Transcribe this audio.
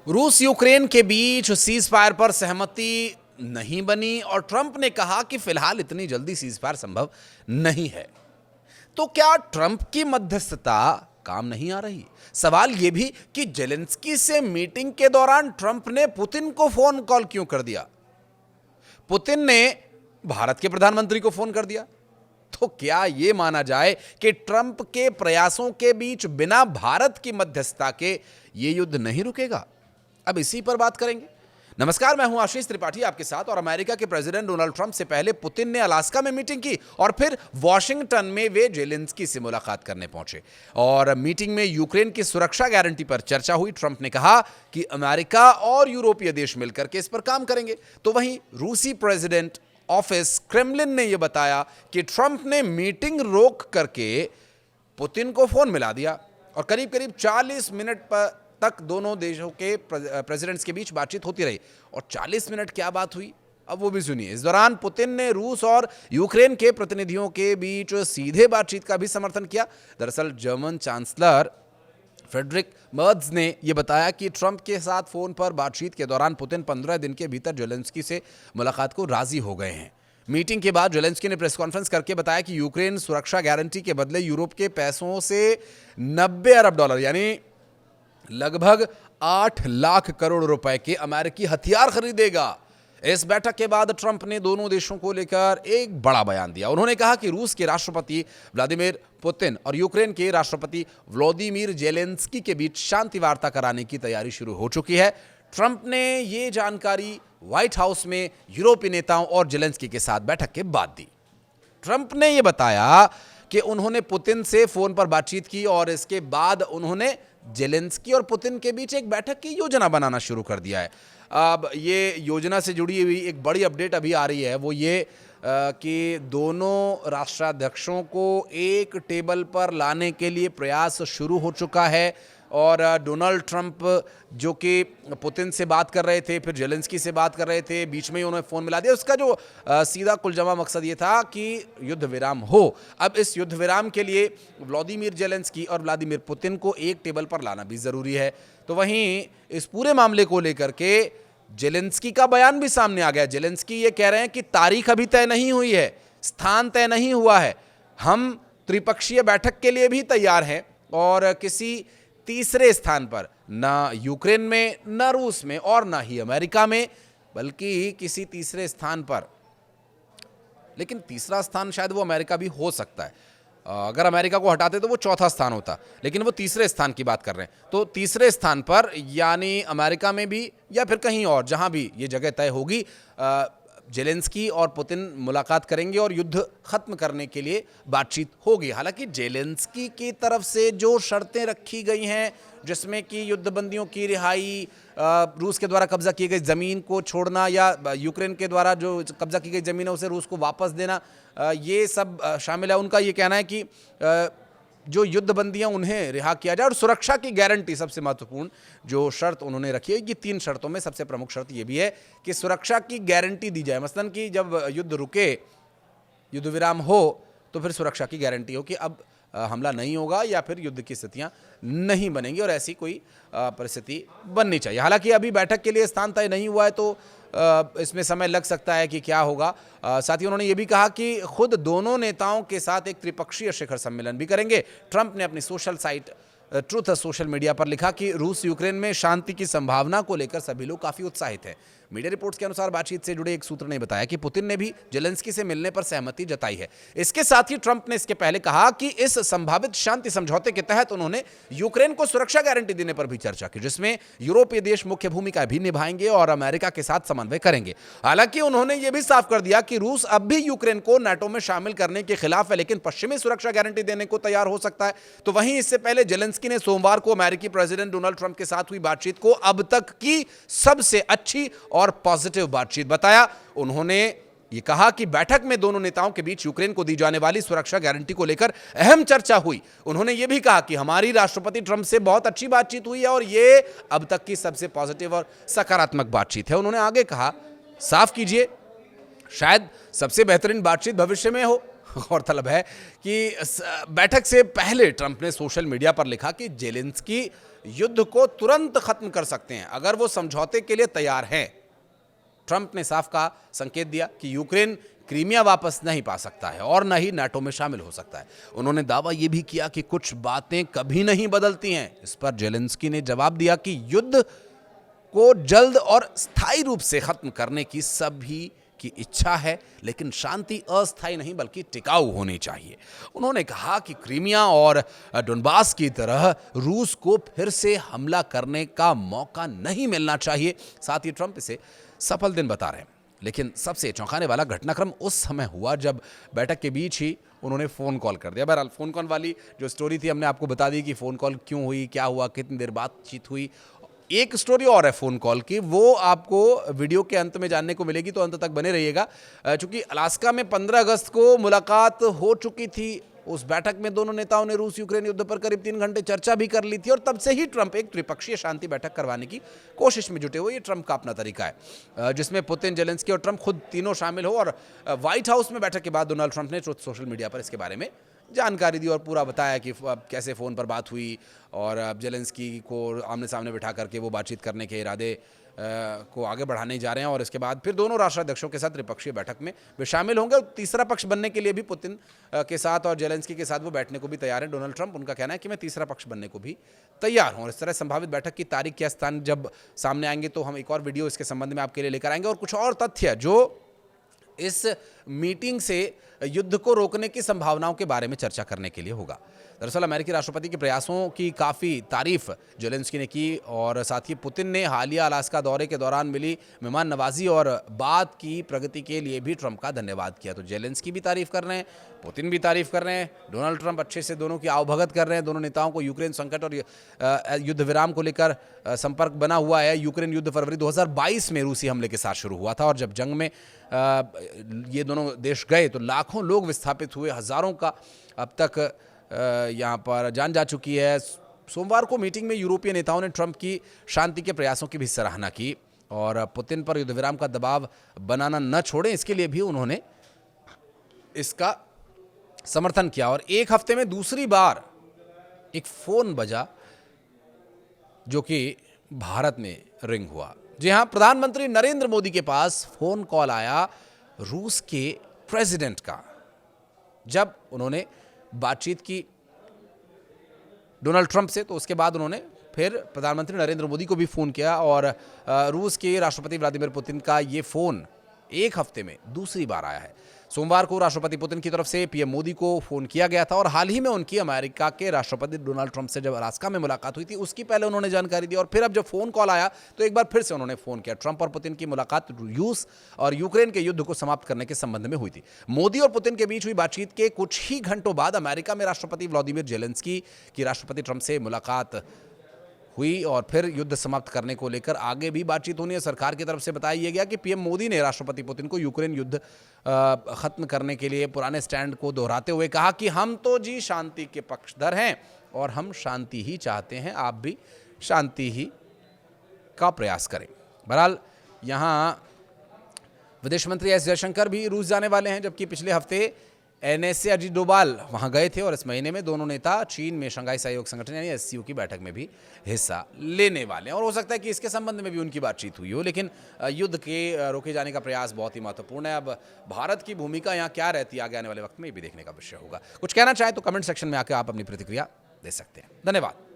रूस यूक्रेन के बीच cease fire पर सहमति नहीं बनी और ट्रंप ने कहा कि फिलहाल इतनी जल्दी सीज फायर संभव नहीं है। तो क्या ट्रंप की मध्यस्थता काम नहीं आ रही? सवाल यह भी कि जेलेंस्की से मीटिंग के दौरान ट्रंप ने पुतिन को फोन कॉल क्यों कर दिया? पुतिन ने भारत के प्रधानमंत्री को फोन कर दिया। तो क्या यह माना जाए कि ट्रंप के प्रयासों के बीच बिना भारत की मध्यस्थता के यह युद्ध नहीं रुकेगा? अब इसी पर बात करेंगे। नमस्कार, मैं हूं आशीष त्रिपाठी आपके साथ। और अमेरिका के प्रेसिडेंट डोनाल्ड ट्रंप से पहले पुतिन ने अलास्का में मीटिंग की और फिर वॉशिंगटन में वे जेलेंस्की से मुलाकात करने पहुंचे और मीटिंग में यूक्रेन की सुरक्षा गारंटी पर चर्चा हुई। ट्रंप ने कहा कि अमेरिका और यूरोपीय देश मिलकर के इस पर काम करेंगे। तो वहीं रूसी प्रेसिडेंट ऑफिस क्रेमलिन ने यह बताया कि ट्रंप ने मीटिंग रोक करके पुतिन को फोन मिला दिया और करीब करीब 40 मिनट तक दोनों देशों के प्रेसिडेंट्स के बीच बातचीत होती रही। और 40 मिनट क्या बात हुई, अब वो भी सुनिए। इस दौरान पुतिन ने रूस और यूक्रेन के प्रतिनिधियों के बीच सीधे बातचीत का भी समर्थन किया। दरअसल जर्मन चांसलर फ्रेडरिक मर्ज ने यह बताया कि ट्रंप के साथ फोन पर बातचीत के दौरान पुतिन 15 दिन के भीतर जेलेंस्की से मुलाकात को राजी हो गए हैं। मीटिंग के बाद जेलेंस्की ने प्रेस कॉन्फ्रेंस करके बताया कि यूक्रेन सुरक्षा गारंटी के बदले यूरोप के पैसों से 90 अरब डॉलर यानी लगभग 8 लाख करोड़ रुपए के अमेरिकी हथियार खरीदेगा। इस बैठक के बाद ट्रंप ने दोनों देशों को लेकर एक बड़ा बयान दिया। उन्होंने कहा कि रूस के राष्ट्रपति व्लादिमीर पुतिन और यूक्रेन के राष्ट्रपति व्लादिमीर जेलेंस्की के बीच शांति वार्ता कराने की तैयारी शुरू हो चुकी है। ट्रंप ने यह जानकारी व्हाइट हाउस में यूरोपीय नेताओं और जेलेंस्की के साथ बैठक के बाद दी। ट्रंप ने यह बताया कि उन्होंने पुतिन से फोन पर बातचीत की और इसके बाद उन्होंने जेलेंस्की और पुतिन के बीच एक बैठक की योजना बनाना शुरू कर दिया है। अब ये योजना से जुड़ी हुई एक बड़ी अपडेट अभी आ रही है, वो ये कि दोनों राष्ट्राध्यक्षों को एक टेबल पर लाने के लिए प्रयास शुरू हो चुका है। और डोनाल्ड ट्रंप जो कि पुतिन से बात कर रहे थे, फिर जेलेंस्की से बात कर रहे थे, बीच में ही उन्होंने फ़ोन मिला दिया। उसका जो सीधा कुलजमा मकसद ये था कि युद्ध विराम हो। अब इस युद्ध विराम के लिए व्लादिमीर जेलेंस्की और व्लादिमीर पुतिन को एक टेबल पर लाना भी ज़रूरी है। तो वहीं इस पूरे मामले को लेकर के जेलेंस्की का बयान भी सामने आ गया। जेलेंस्की ये कह रहे हैं कि तारीख अभी तय नहीं हुई है, स्थान तय नहीं हुआ है, हम त्रिपक्षीय बैठक के लिए भी तैयार हैं और किसी तीसरे स्थान पर, ना यूक्रेन में, ना रूस में और ना ही अमेरिका में, बल्कि किसी तीसरे स्थान पर, लेकिन तीसरा स्थान शायद वो अमेरिका भी हो सकता है। अगर अमेरिका को हटाते तो वो चौथा स्थान होता, लेकिन वो तीसरे स्थान की बात कर रहे हैं। तो तीसरे स्थान पर यानी अमेरिका में भी या फिर कहीं और जहां भी ये जगह तय होगी, जेलेंस्की और पुतिन मुलाकात करेंगे और युद्ध खत्म करने के लिए बातचीत होगी। हालांकि जेलेंस्की की तरफ से जो शर्तें रखी गई हैं, जिसमें कि युद्धबंदियों की रिहाई, रूस के द्वारा कब्जा की गई ज़मीन को छोड़ना या यूक्रेन के द्वारा जो कब्जा की गई ज़मीन है उसे रूस को वापस देना, ये सब शामिल है। उनका ये कहना है कि जो युद्धबंदियां उन्हें रिहा किया जाए और सुरक्षा की गारंटी सबसे महत्वपूर्ण जो शर्त उन्होंने रखी है। ये 3 शर्तों में सबसे प्रमुख शर्त ये भी है कि सुरक्षा की गारंटी दी जाए। मसलन कि जब युद्ध रुके, युद्ध विराम हो, तो फिर सुरक्षा की गारंटी हो कि अब हमला नहीं होगा या फिर युद्ध की स्थितियां नहीं बनेंगी और ऐसी कोई परिस्थिति बननी चाहिए। हालांकि अभी बैठक के लिए स्थान तय नहीं हुआ है, तो इसमें समय लग सकता है कि क्या होगा। साथ ही उन्होंने ये भी कहा कि खुद दोनों नेताओं के साथ एक त्रिपक्षीय शिखर सम्मेलन भी करेंगे। ट्रंप ने अपनी social site truth social media पर लिखा कि रूस यूक्रेन में शांति की संभावना को लेकर सभी लोग काफी उत्साहित हैं। मीडिया रिपोर्ट्स के अनुसार बातचीत से जुड़े एक सूत्र ने बताया कि पुतिन ने भी जेलेंस्की से मिलने पर सहमति जताई है। इसके साथ ही ट्रंप ने इसके पहले कहा कि इस संभावित शांति समझौते के तहत उन्होंने यूक्रेन को सुरक्षा गारंटी देने पर भी चर्चा की, जिसमें यूरोपीय देश मुख्य भूमिका भी निभाएंगे और अमेरिका के साथ समन्वय करेंगे। हालांकि उन्होंने यह भी साफ कर दिया कि रूस अब भी यूक्रेन को नाटो में शामिल करने के खिलाफ है, लेकिन पश्चिमी सुरक्षा गारंटी देने को तैयार हो सकता है। तो वहीं इससे पहले जेलेंस्की ने सोमवार को अमेरिकी प्रेसिडेंट डोनाल्ड ट्रंप के साथ हुई बातचीत को अब तक की सबसे अच्छी और पॉजिटिव बातचीत बताया। उन्होंने ये कहा कि बैठक में दोनों नेताओं के बीच यूक्रेन को दी जाने वाली सुरक्षा गारंटी को लेकर अहम चर्चा हुई। उन्होंने ये भी कहा कि हमारी राष्ट्रपति ट्रंप से बहुत अच्छी बातचीत हुई है और ये अब तक की सबसे पॉजिटिव और सकारात्मक बातचीत है। उन्होंने आगे कहा, साफ कीजिए, शायद सबसे बेहतरीन बातचीत भविष्य में हो। गौरतलब है कि बैठक से पहले ट्रंप ने सोशल मीडिया पर लिखा कि जेलेंस्की युद्ध को तुरंत खत्म कर सकते हैं अगर वो समझौते के लिए तैयार हैं। ट्रंप ने साफ कहा, संकेत दिया कि यूक्रेन क्रीमिया वापस नहीं पा सकता है और न ही नाटो में शामिल हो सकता है। उन्होंने दावा यह भी किया कि कुछ बातें कभी नहीं बदलती हैं। इस पर जेलेंस्की ने जवाब दिया कि युद्ध को जल्द और स्थायी रूप से खत्म करने की सभी की इच्छा है, लेकिन शांति अस्थायी नहीं बल्कि टिकाऊ होनी चाहिए। उन्होंने कहा कि क्रीमिया और डोनबास की तरह रूस को फिर से हमला करने का मौका नहीं मिलना चाहिए। साथ ही ट्रंप इसे सफल दिन बता रहे हैं। लेकिन सबसे चौंकाने वाला घटनाक्रम उस समय हुआ जब बैठक के बीच ही उन्होंने फ़ोन कॉल कर दिया। बहरहाल फ़ोन कॉल वाली जो स्टोरी थी हमने आपको बता दी कि फ़ोन कॉल क्यों हुई, क्या हुआ, कितनी देर बातचीत हुई। एक स्टोरी और है फ़ोन कॉल की, वो आपको वीडियो के अंत में जानने को मिलेगी, तो अंत तक बने रहिएगा। चूंकि अलास्का में 15 अगस्त को मुलाकात हो चुकी थी। उस बैठक में दोनों नेताओं ने रूस यूक्रेन युद्ध पर करीब 3 घंटे चर्चा भी कर ली थी और तब से ही ट्रंप एक त्रिपक्षीय शांति बैठक करवाने की कोशिश में जुटे हुए। ये ट्रंप का अपना तरीका है, जिसमें पुतिन, जेलेंस्की और ट्रंप खुद तीनों शामिल हो। और व्हाइट हाउस में बैठक के बाद डोनाल्ड ट्रंप ने सोशल मीडिया पर इसके बारे में जानकारी दी और पूरा बताया कि कैसे फ़ोन पर बात हुई और जेलेंस्की को आमने सामने बिठा करके वो बातचीत करने के इरादे को आगे बढ़ाने जा रहे हैं। और इसके बाद फिर दोनों राष्ट्राध्यक्षों के साथ त्रिपक्षीय बैठक में वे शामिल होंगे। तीसरा पक्ष बनने के लिए भी पुतिन के साथ और जेलेंस्की के साथ वो बैठने को भी तैयार है। डोनाल्ड ट्रंप, उनका कहना है कि मैं तीसरा पक्ष बनने को भी तैयार हूँ। और इस तरह संभावित बैठक की तारीख या स्थान जब सामने आएंगे तो हम एक और वीडियो इसके संबंध में आपके लिए लेकर आएंगे। और कुछ और तथ्य जो इस मीटिंग से युद्ध को रोकने की संभावनाओं के बारे में चर्चा करने के लिए होगा। दरअसल अमेरिकी राष्ट्रपति के प्रयासों की काफ़ी तारीफ जेलेंस्की ने की और साथ ही पुतिन ने हालिया अलास्का दौरे के दौरान मिली मेहमान नवाजी और बात की प्रगति के लिए भी ट्रंप का धन्यवाद किया। तो जेलेंस्की भी तारीफ कर रहे हैं, पुतिन भी तारीफ कर रहे हैं, डोनाल्ड ट्रंप अच्छे से दोनों की आवभगत कर रहे हैं। दोनों नेताओं को यूक्रेन संकट और युद्ध विराम को लेकर संपर्क बना हुआ है। यूक्रेन युद्ध फरवरी 2022 में रूसी हमले के साथ शुरू हुआ था और जब जंग में ये दोनों देश गए तो लाखों लोग विस्थापित हुए, हज़ारों का अब तक यहाँ पर जान जा चुकी है। सोमवार को मीटिंग में यूरोपीय नेताओं ने ट्रंप की शांति के प्रयासों की भी सराहना की और पुतिन पर युद्ध विराम का दबाव बनाना न छोड़ें, इसके लिए भी उन्होंने इसका समर्थन किया। और एक हफ्ते में दूसरी बार एक फ़ोन बजा जो कि भारत में रिंग हुआ। जी हाँ, प्रधानमंत्री नरेंद्र मोदी के पास फ़ोन कॉल आया रूस के प्रेसिडेंट का, जब उन्होंने बातचीत की डोनाल्ड ट्रंप से। तो उसके बाद उन्होंने फिर प्रधानमंत्री नरेंद्र मोदी को भी फ़ोन किया और रूस के राष्ट्रपति व्लादिमीर पुतिन का ये फ़ोन एक हफ्ते में दूसरी बार आया है। सोमवार को राष्ट्रपति पुतिन की तरफ से पीएम मोदी को फ़ोन किया गया था और हाल ही में उनकी अमेरिका के राष्ट्रपति डोनाल्ड ट्रंप से जब अलास्का में मुलाकात हुई थी उसकी पहले उन्होंने जानकारी दी और फिर अब जब फ़ोन कॉल आया तो एक बार फिर से उन्होंने फ़ोन किया। ट्रंप और पुतिन की मुलाकात रूस और यूक्रेन के युद्ध को समाप्त करने के संबंध में हुई थी। मोदी और पुतिन के बीच हुई बातचीत के कुछ ही घंटों बाद अमेरिका में राष्ट्रपति व्लादिमीर जेलेंस्की की राष्ट्रपति ट्रंप से मुलाकात हुई और फिर युद्ध समाप्त करने को लेकर आगे भी बातचीत होनी है। सरकार की तरफ से बताया गया कि पीएम मोदी ने राष्ट्रपति पुतिन को यूक्रेन युद्ध खत्म करने के लिए पुराने स्टैंड को दोहराते हुए कहा कि हम तो जी शांति के पक्षधर हैं और हम शांति ही चाहते हैं, आप भी शांति ही का प्रयास करें। बहरहाल यहाँ विदेश मंत्री एस जयशंकर भी रूस जाने वाले हैं, जबकि पिछले हफ्ते एनएसए अजीत डोभाल वहां गए थे और इस महीने में दोनों नेता चीन में शंघाई सहयोग संगठन यानी एससीओ की बैठक में भी हिस्सा लेने वाले हैं। और हो सकता है कि इसके संबंध में भी उनकी बातचीत हुई हो, लेकिन युद्ध के रोके जाने का प्रयास बहुत ही महत्वपूर्ण है। अब भारत की भूमिका यहाँ क्या रहती है आगे आने वाले वक्त में, ये भी देखने का विषय होगा। कुछ कहना चाहे तो कमेंट सेक्शन में आकर आप अपनी प्रतिक्रिया दे सकते हैं। धन्यवाद।